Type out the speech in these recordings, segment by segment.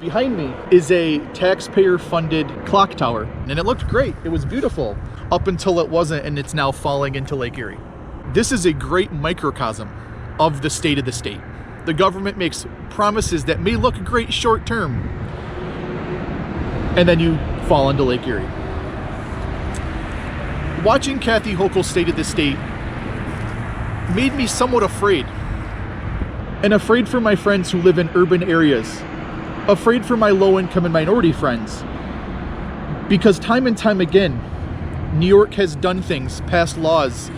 Behind me is a taxpayer-funded clock tower, and it looked great. It was beautiful up until it wasn't, and it's now falling into Lake Erie. This is a great microcosm of the state of the state. The government makes promises that may look great short term, and then you fall into Lake Erie. Watching Kathy Hochul's State of the State made me somewhat afraid. And afraid for my friends who live in urban areas. Afraid for my low-income and minority friends. Because time and time again, New York has done things, passed laws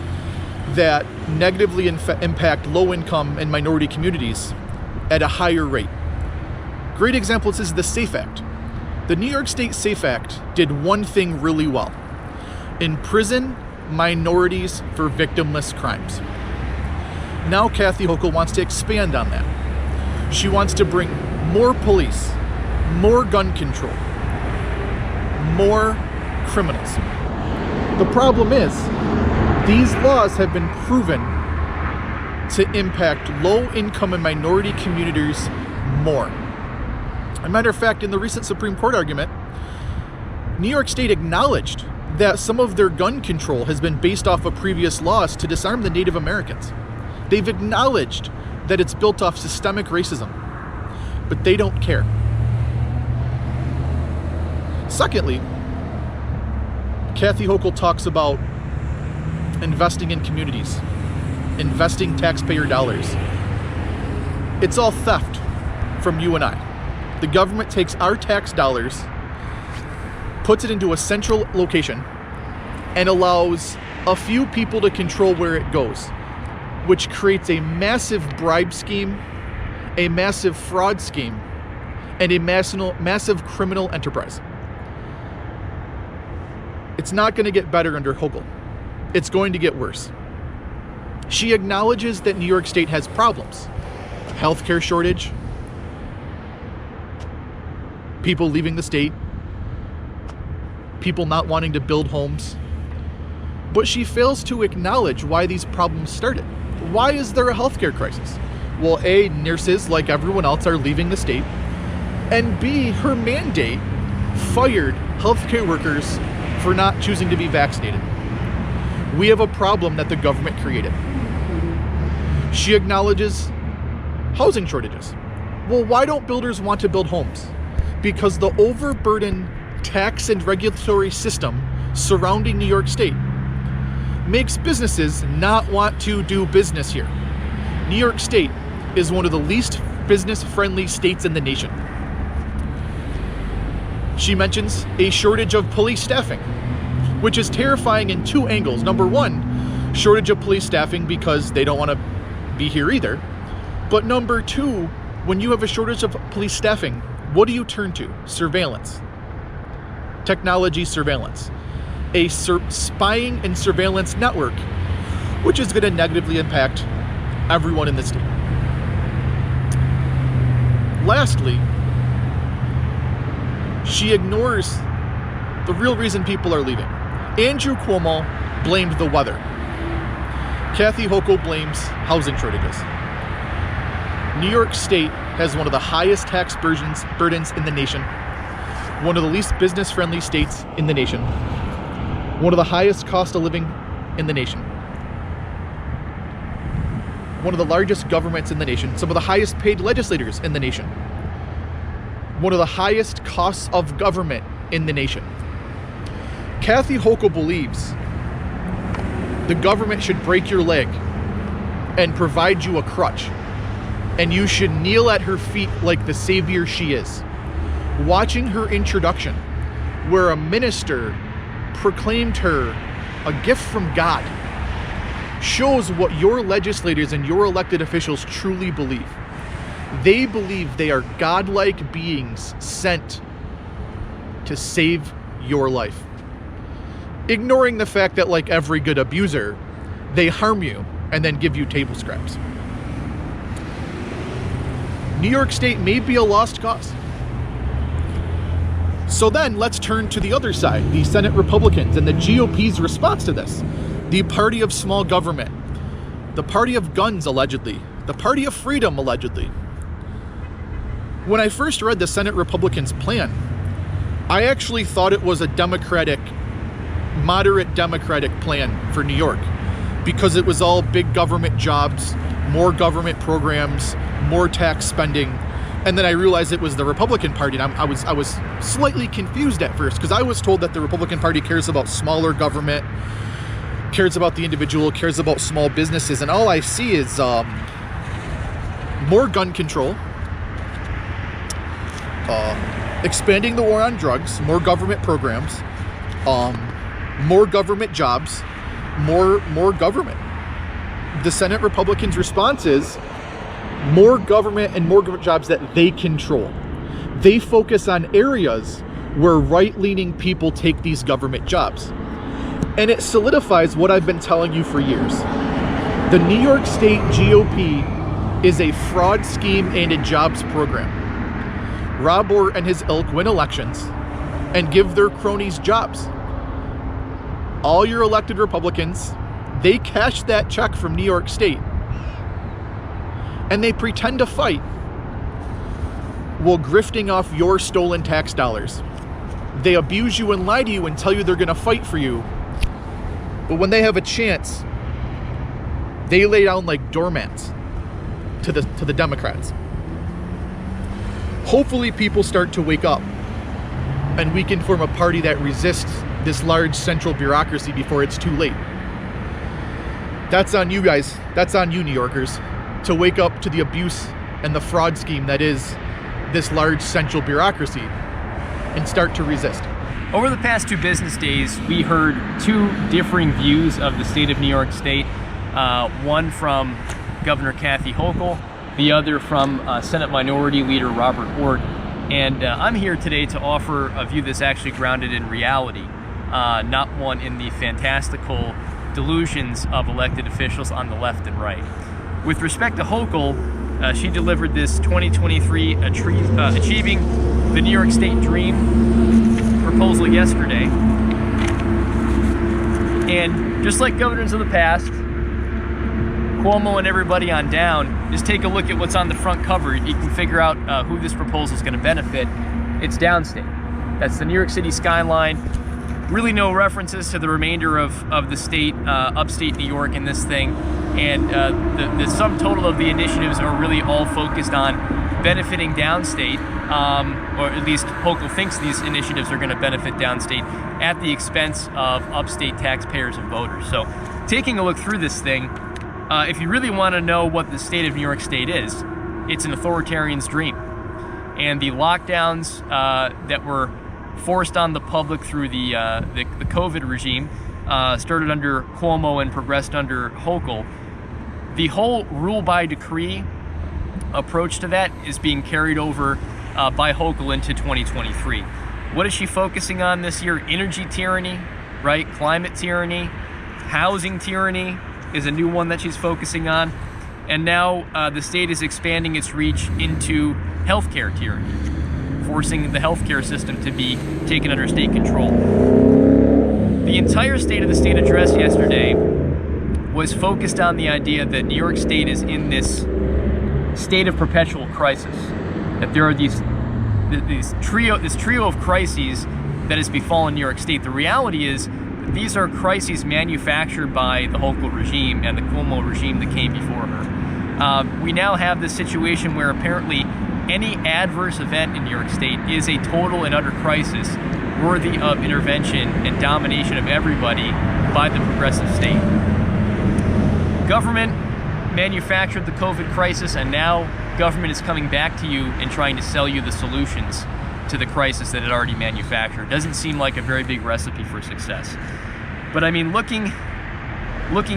that negatively impact low-income and minority communities at a higher rate. Great example is the SAFE Act. The New York State SAFE Act did one thing really well: imprison minorities for victimless crimes. Now Kathy Hochul wants to expand on that. She wants to bring more police, more gun control, more criminals. The problem is, these laws have been proven to impact low-income and minority communities more. As a matter of fact, in the recent Supreme Court argument, New York State acknowledged that some of their gun control has been based off of previous laws to disarm the Native Americans. They've acknowledged that it's built off systemic racism, but they don't care. Secondly, Kathy Hochul talks about investing in communities, investing taxpayer dollars. It's all theft from you and I. The government takes our tax dollars, puts it into a central location, and allows a few people to control where it goes, which creates a massive bribe scheme, a massive fraud scheme, and a massive criminal enterprise. It's not going to get better under Hochul. It's going to get worse. She acknowledges that New York State has problems. Healthcare shortage, people leaving the state, people not wanting to build homes. But she fails to acknowledge why these problems started. Why is there a healthcare crisis? Well, A, nurses, like everyone else, are leaving the state. And B, her mandate fired healthcare workers for not choosing to be vaccinated. We have a problem that the government created. She acknowledges housing shortages. Well, why don't builders want to build homes? Because the overburdened tax and regulatory system surrounding New York State makes businesses not want to do business here. New York State is one of the least business-friendly states in the nation. She mentions a shortage of police staffing, which is terrifying in two angles. Number one, shortage of police staffing because they don't want to be here either. But number two, when you have a shortage of police staffing, what do you turn to? Surveillance. Technology surveillance. A spying and surveillance network, which is going to negatively impact everyone in the state. Lastly, she ignores the real reason people are leaving. Andrew Cuomo blamed the weather. Kathy Hochul blames housing shortages. New York State has one of the highest tax burdens in the nation, one of the least business-friendly states in the nation, one of the highest cost of living in the nation, one of the largest governments in the nation, some of the highest paid legislators in the nation, one of the highest costs of government in the nation. Kathy Hochul believes the government should break your leg and provide you a crutch, and you should kneel at her feet like the savior she is. Watching her introduction, where a minister proclaimed her a gift from God, shows what your legislators and your elected officials truly believe. They believe they are godlike beings sent to save your life. Ignoring the fact that, like every good abuser, they harm you and then give you table scraps. New York State may be a lost cause. So then let's turn to the other side, the Senate Republicans and the GOP's response to this. The party of small government, the party of guns, allegedly, the party of freedom, allegedly. When I first read the Senate Republicans' plan, I actually thought it was a moderate Democratic plan for New York, because it was all big government jobs, more government programs, more tax spending. And then I realized it was the Republican Party, and I was slightly confused at first, because I was told that the Republican Party cares about smaller government, cares about the individual, cares about small businesses, and all I see is more gun control, expanding the war on drugs, more government programs, more government jobs, more government. The Senate Republicans' response is more government and more government jobs that they control. They focus on areas where right-leaning people take these government jobs. And it solidifies what I've been telling you for years. The New York State GOP is a fraud scheme and a jobs program. Rob Orr and his ilk win elections and give their cronies jobs. All your elected Republicans, they cash that check from New York State and they pretend to fight while grifting off your stolen tax dollars. They abuse you and lie to you and tell you they're going to fight for you. But when they have a chance, they lay down like doormats to the Democrats. Hopefully people start to wake up and we can form a party that resists this large central bureaucracy before it's too late. That's on you guys. That's on you, New Yorkers, to wake up to the abuse and the fraud scheme that is this large central bureaucracy and start to resist. Over the past 2 business days, we heard 2 differing views of the state of New York State. One from Governor Kathy Hochul, the other from Senate Minority Leader Robert Orr. And I'm here today to offer a view that's actually grounded in reality, not one in the fantastical delusions of elected officials on the left and right. With respect to Hochul, she delivered this 2023 Achieving the New York State Dream proposal yesterday. And just like governors of the past, Cuomo and everybody on down, just take a look at what's on the front cover. You can figure out who this proposal is going to benefit. It's downstate. That's the New York City skyline. Really no references to the remainder of the state, upstate New York in this thing. And the sum total of the initiatives are really all focused on benefiting downstate, or at least Hochul thinks these initiatives are going to benefit downstate at the expense of upstate taxpayers and voters. So taking a look through this thing, if you really want to know what the state of New York State is, it's an authoritarian's dream. And the lockdowns that were forced on the public through the COVID regime started under Cuomo and progressed under Hochul. The whole rule by decree approach to that is being carried over by Hochul into 2023. What is she focusing on this year? Energy tyranny, right? Climate tyranny, housing tyranny is a new one that she's focusing on. And now the state is expanding its reach into healthcare tyranny, forcing the healthcare system to be taken under state control. The entire State of the State address yesterday was focused on the idea that New York State is in this state of perpetual crisis, that there are this trio of crises that has befallen New York State. The reality is that these are crises manufactured by the Hochul regime and the Cuomo regime that came before her. We now have this situation where apparently any adverse event in New York State is a total and utter crisis worthy of intervention and domination of everybody by the progressive state. Government manufactured the COVID crisis, and now government is coming back to you and trying to sell you the solutions to the crisis that it already manufactured. Doesn't seem like a very big recipe for success. But I mean, looking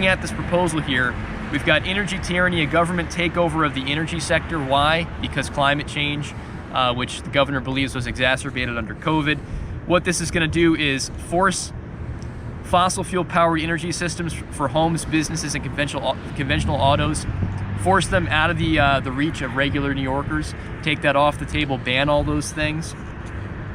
at this proposal here, we've got energy tyranny, a government takeover of the energy sector. Why? Because climate change, which the governor believes was exacerbated under COVID. What this is going to do is force fossil fuel powered energy systems for homes, businesses, and conventional autos, force them out of the reach of regular New Yorkers, take that off the table, ban all those things.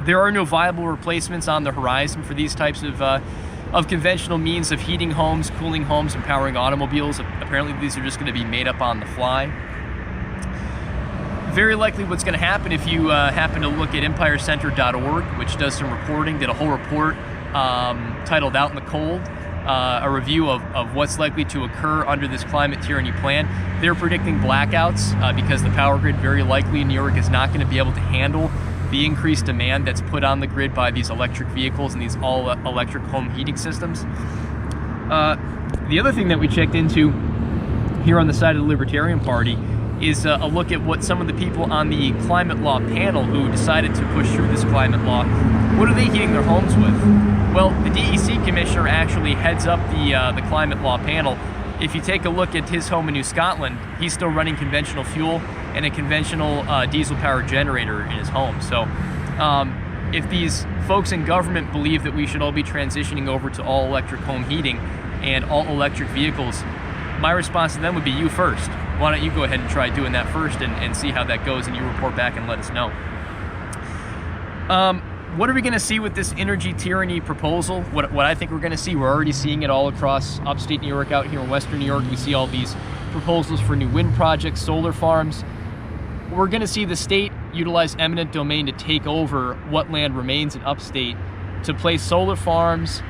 There are no viable replacements on the horizon for these types of conventional means of heating homes, cooling homes, and powering automobiles. Apparently these are just going to be made up on the fly. very likely what's going to happen, if you happen to look at empirecenter.org, which does some reporting, did a whole report titled Out in the Cold, a review of what's likely to occur under this climate tyranny plan. They're predicting blackouts because the power grid very likely in New York is not going to be able to handle the increased demand that's put on the grid by these electric vehicles and these all-electric home heating systems. The other thing that we checked into here on the side of the Libertarian Party is a look at what some of the people on the climate law panel who decided to push through this climate law, what are they heating their homes with? Well, the DEC commissioner actually heads up the climate law panel. If you take a look at his home in New Scotland, he's still running conventional fuel and a conventional diesel-powered generator in his home. So if these folks in government believe that we should all be transitioning over to all-electric home heating and all-electric vehicles, my response to them would be you first. Why don't you go ahead and try doing that first and see how that goes, and you report back and let us know. What are we going to see with this energy tyranny proposal? What I think we're going to see, we're already seeing it all across upstate New York, out here in western New York. We see all these proposals for new wind projects, solar farms. We're going to see the state utilize eminent domain to take over what land remains in upstate to place solar farms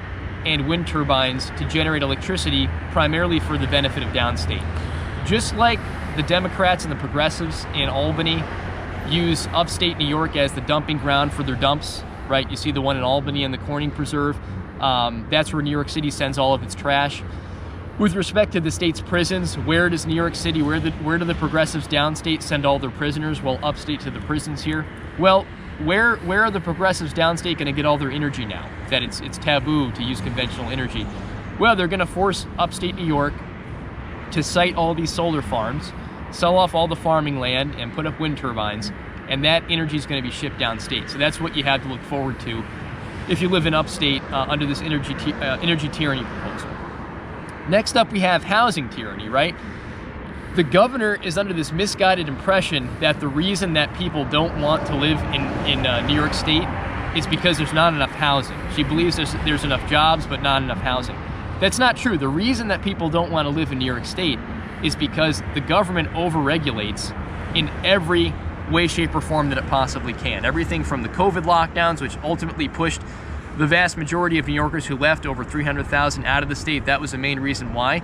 and wind turbines to generate electricity primarily for the benefit of downstate. Just like the Democrats and the progressives in Albany use upstate New York as the dumping ground for their dumps, right? You see the one in Albany and the Corning Preserve. That's where New York City sends all of its trash. With respect to the state's prisons, where does New York City, where do the progressives downstate send all their prisoners, while upstate to the prisons here? Well, where are the progressives downstate going to get all their energy now that it's taboo to use conventional energy? Well, they're going to force upstate New York to site all these solar farms, sell off all the farming land, and put up wind turbines, and that energy is going to be shipped downstate. So that's what you have to look forward to if you live in upstate under this energy tyranny proposal. Next up, we have housing tyranny, right? The governor is under this misguided impression that the reason that people don't want to live in New York State is because there's not enough housing. She believes there's enough jobs, but not enough housing. That's not true. The reason that people don't want to live in New York State is because the government overregulates in every way, shape, or form that it possibly can. Everything from the COVID lockdowns, which ultimately pushed the vast majority of New Yorkers who left, over 300,000, out of the state. That was the main reason why.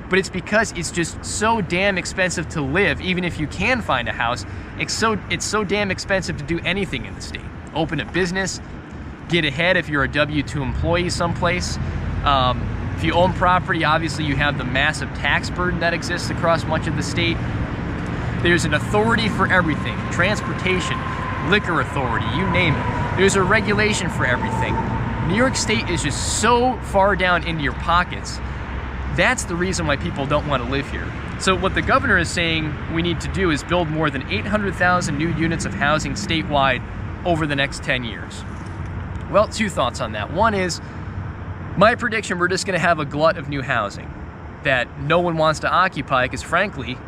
But it's because it's just so damn expensive to live, even if you can find a house. It's so damn expensive to do anything in the state. Open a business, get ahead if you're a W-2 employee someplace. If you own property, obviously you have the massive tax burden that exists across much of the state. There's an authority for everything. Transportation, liquor authority, you name it. There's a regulation for everything. New York State is just so far down into your pockets. That's the reason why people don't want to live here. So what the governor is saying we need to do is build more than 800,000 new units of housing statewide over the next 10 years. Well, two thoughts on that. One is, my prediction, we're just going to have a glut of new housing that no one wants to occupy because, frankly,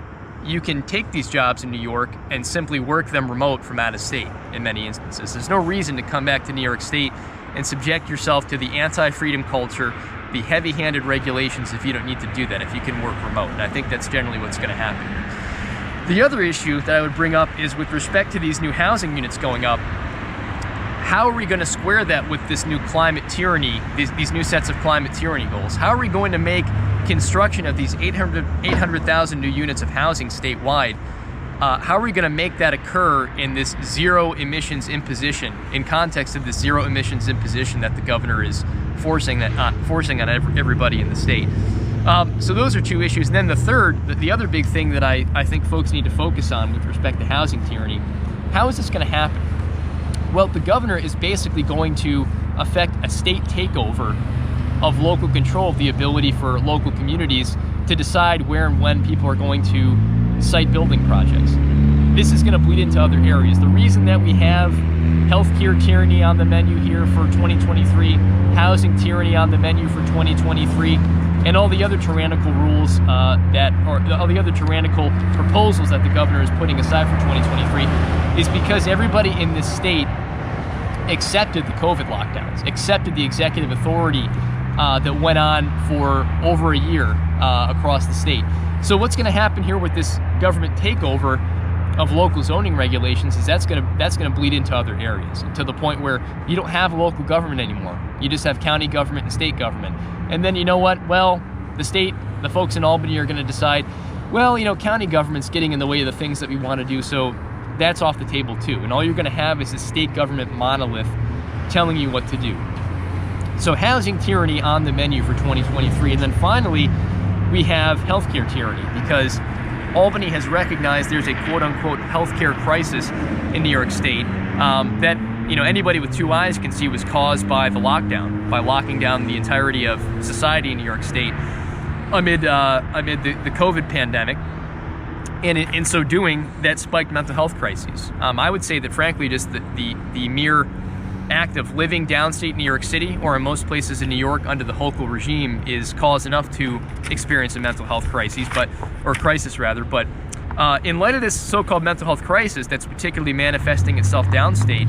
you can take these jobs in New York and simply work them remote from out of state in many instances. There's no reason to come back to New York State and subject yourself to the anti-freedom culture, the heavy-handed regulations if you don't need to do that, if you can work remote. And I think that's generally what's going to happen. The other issue that I would bring up is with respect to these new housing units going up, how are we going to square that with this new climate tyranny, these new sets of climate tyranny goals? How are we going to make construction of these 800,000 new units of housing statewide, how are we going to make that occur in this zero emissions imposition, in context of this zero emissions imposition that the governor is forcing on everybody in the state? So those are two issues. And then the other big thing that I think folks need to focus on with respect to housing tyranny, how is this going to happen? Well, the governor is basically going to affect a state takeover of local control, of the ability for local communities to decide where and when people are going to site building projects. This is going to bleed into other areas. The reason that we have healthcare tyranny on the menu here for 2023, housing tyranny on the menu for 2023, and all the other tyrannical rules all the other tyrannical proposals that the governor is putting aside for 2023 is because everybody in this state accepted the COVID lockdowns, accepted the executive authority that went on for over a year across the state. So what's going to happen here with this government takeover of local zoning regulations is that's gonna bleed into other areas, to the point where you don't have a local government anymore. You just have county government and state government. And then you know what? Well, the folks in Albany are gonna decide, well, county government's getting in the way of the things that we want to do, so that's off the table too. And all you're gonna have is a state government monolith telling you what to do. So housing tyranny on the menu for 2023. And then finally, we have healthcare tyranny, because Albany has recognized there's a quote-unquote healthcare crisis in New York State that anybody with two eyes can see was caused by the lockdown, by locking down the entirety of society in New York State amid the COVID pandemic. And in so doing, that spiked mental health crises. I would say that, frankly, just the mere act of living downstate New York City, or in most places in New York under the Hochul regime, is cause enough to experience a mental health crisis. But in light of this so-called mental health crisis that's particularly manifesting itself downstate,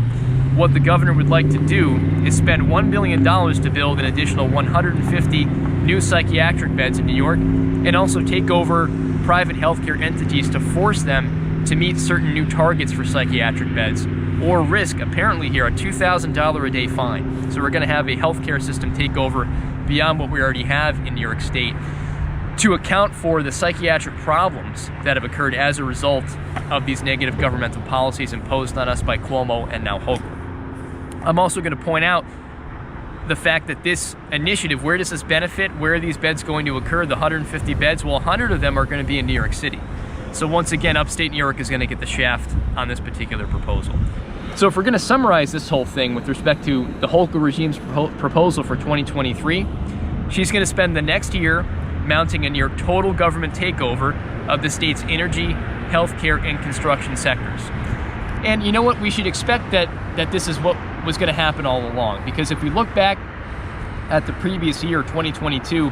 what the governor would like to do is spend $1 billion to build an additional 150 new psychiatric beds in New York, and also take over private healthcare entities to force them to meet certain new targets for psychiatric beds, or risk, apparently here, a $2,000 a day fine. So we're going to have a healthcare system take over beyond what we already have in New York State, to account for the psychiatric problems that have occurred as a result of these negative governmental policies imposed on us by Cuomo and now Hochul. I'm also going to point out the fact that this initiative, where does this benefit? Where are these beds going to occur? The 150 beds, well, 100 of them are going to be in New York City. So once again, upstate New York is going to get the shaft on this particular proposal. So if we're going to summarize this whole thing with respect to the Hochul regime's proposal for 2023, she's going to spend the next year mounting a near total government takeover of the state's energy, healthcare, and construction sectors. And you know what? We should expect that this is what was going to happen all along, because if we look back at the previous year, 2022,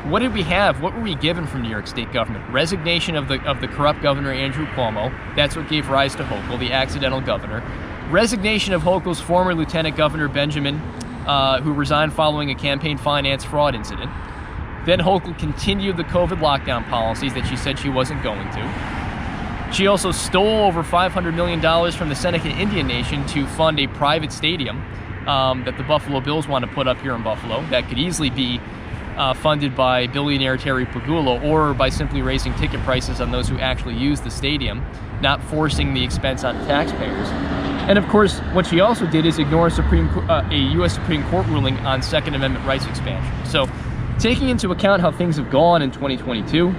what did we have? What were we given from New York State government? Resignation of the corrupt governor Andrew Cuomo. That's what gave rise to Hochul, the accidental governor. Resignation of Hochul's former Lieutenant Governor Benjamin, who resigned following a campaign finance fraud incident. Then Hochul continued the COVID lockdown policies that she said she wasn't going to. She also stole over $500 million from the Seneca Indian Nation to fund a private stadium that the Buffalo Bills want to put up here in Buffalo that could easily be funded by billionaire Terry Pagula, or by simply raising ticket prices on those who actually use the stadium, not forcing the expense on taxpayers. And of course, what she also did is ignore a U.S. Supreme Court ruling on Second Amendment rights expansion. So, taking into account how things have gone in 2022,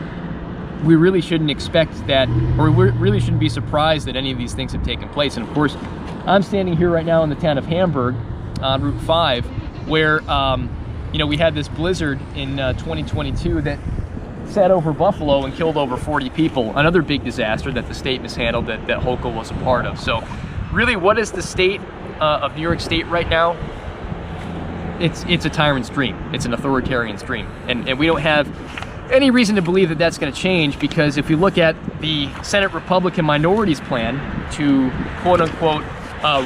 we really shouldn't expect that, or we really shouldn't be surprised that any of these things have taken place. And of course, I'm standing here right now in the town of Hamburg on Route 5, where we had this blizzard in 2022 that sat over Buffalo and killed over 40 people. Another big disaster that the state mishandled, that Hochul was a part of. So really, what is the state of New York State right now? It's a tyrant's dream. It's an authoritarian's dream. And we don't have any reason to believe that that's going to change, because if you look at the Senate Republican minority's plan to quote-unquote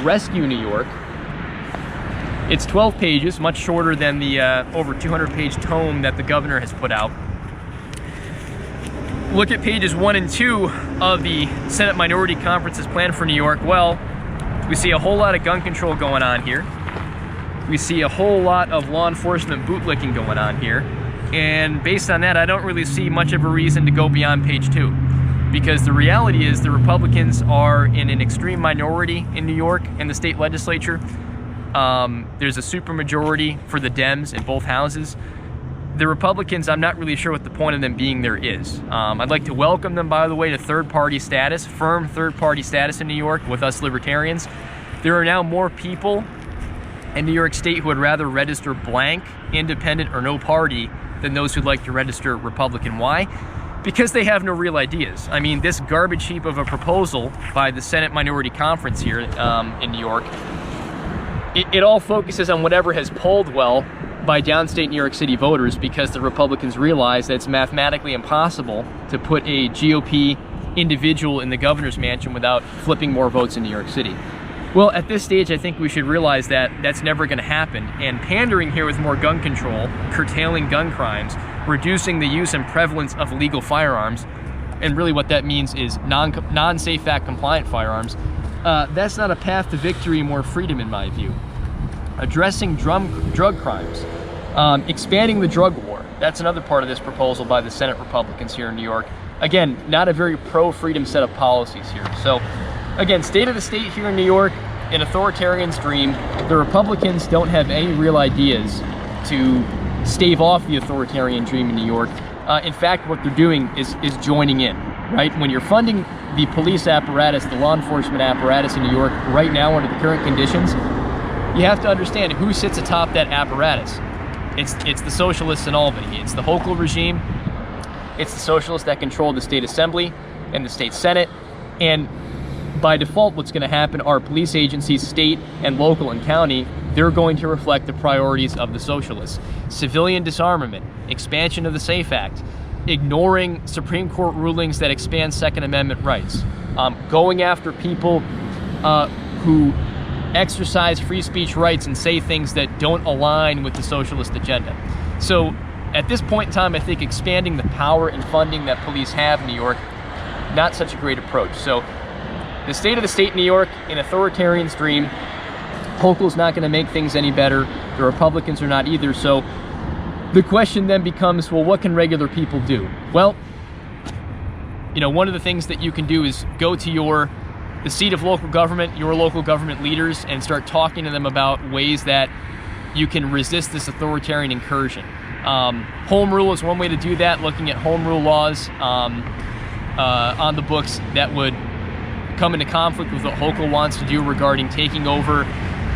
rescue New York, it's 12 pages, much shorter than the over 200-page tome that the governor has put out. Look at pages 1 and 2 of the Senate Minority Conference's plan for New York. Well, we see a whole lot of gun control going on here. We see a whole lot of law enforcement bootlicking going on here. And based on that, I don't really see much of a reason to go beyond page 2. Because the reality is the Republicans are in an extreme minority in New York in the state legislature. There's a supermajority for the Dems in both houses. The Republicans, I'm not really sure what the point of them being there is. I'd like to welcome them, by the way, to third-party status, firm third-party status in New York with us Libertarians. There are now more people in New York State who would rather register blank, independent, or no party than those who'd like to register Republican. Why? Because they have no real ideas. I mean, this garbage heap of a proposal by the Senate Minority Conference here in New York, it all focuses on whatever has polled well by downstate New York City voters, because the Republicans realize that it's mathematically impossible to put a GOP individual in the governor's mansion without flipping more votes in New York City. Well, at this stage, I think we should realize that that's never going to happen. And pandering here with more gun control, curtailing gun crimes, reducing the use and prevalence of legal firearms, and really what that means is non-safe act compliant firearms, that's not a path to victory and more freedom in my view. Addressing drug crimes, expanding the drug war, that's another part of this proposal by the Senate Republicans here in New York. Again, not a very pro-freedom set of policies here. So again, state of the state here in New York, an authoritarian's dream. The Republicans don't have any real ideas to stave off the authoritarian dream in New York. In fact, what they're doing is joining in, right? When you're funding the police apparatus, the law enforcement apparatus in New York right now under the current conditions, you have to understand who sits atop that apparatus. It's the socialists in Albany. It's the Hochul regime. It's the socialists that control the state assembly and the state senate. And by default, what's going to happen are police agencies, state and local and county, they're going to reflect the priorities of the socialists. Civilian disarmament, expansion of the SAFE Act, ignoring Supreme Court rulings that expand Second Amendment rights, going after people who exercise free speech rights and say things that don't align with the socialist agenda. So at this point in time, I think expanding the power and funding that police have in New York, not such a great approach. So the state of the state in New York, an authoritarian's dream. Hochul's not going to make things any better. The Republicans are not either. So the question then becomes, well, what can regular people do? Well, you know, one of the things that you can do is go to the seat of local government, your local government leaders, and start talking to them about ways that you can resist this authoritarian incursion. Home rule is one way to do that, looking at home rule laws on the books that would come into conflict with what Hochul wants to do regarding taking over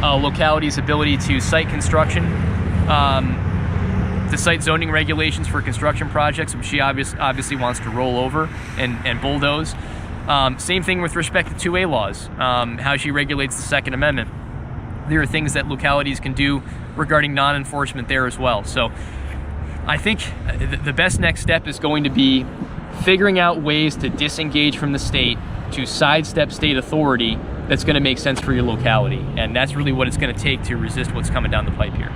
localities' ability to site construction, to cite zoning regulations for construction projects, which she obviously wants to roll over and bulldoze. Same thing with respect to 2A laws, how she regulates the Second Amendment. There are things that localities can do regarding non-enforcement there as well. So I think the best next step is going to be figuring out ways to disengage from the state, to sidestep state authority that's going to make sense for your locality. And that's really what it's going to take to resist what's coming down the pipe here.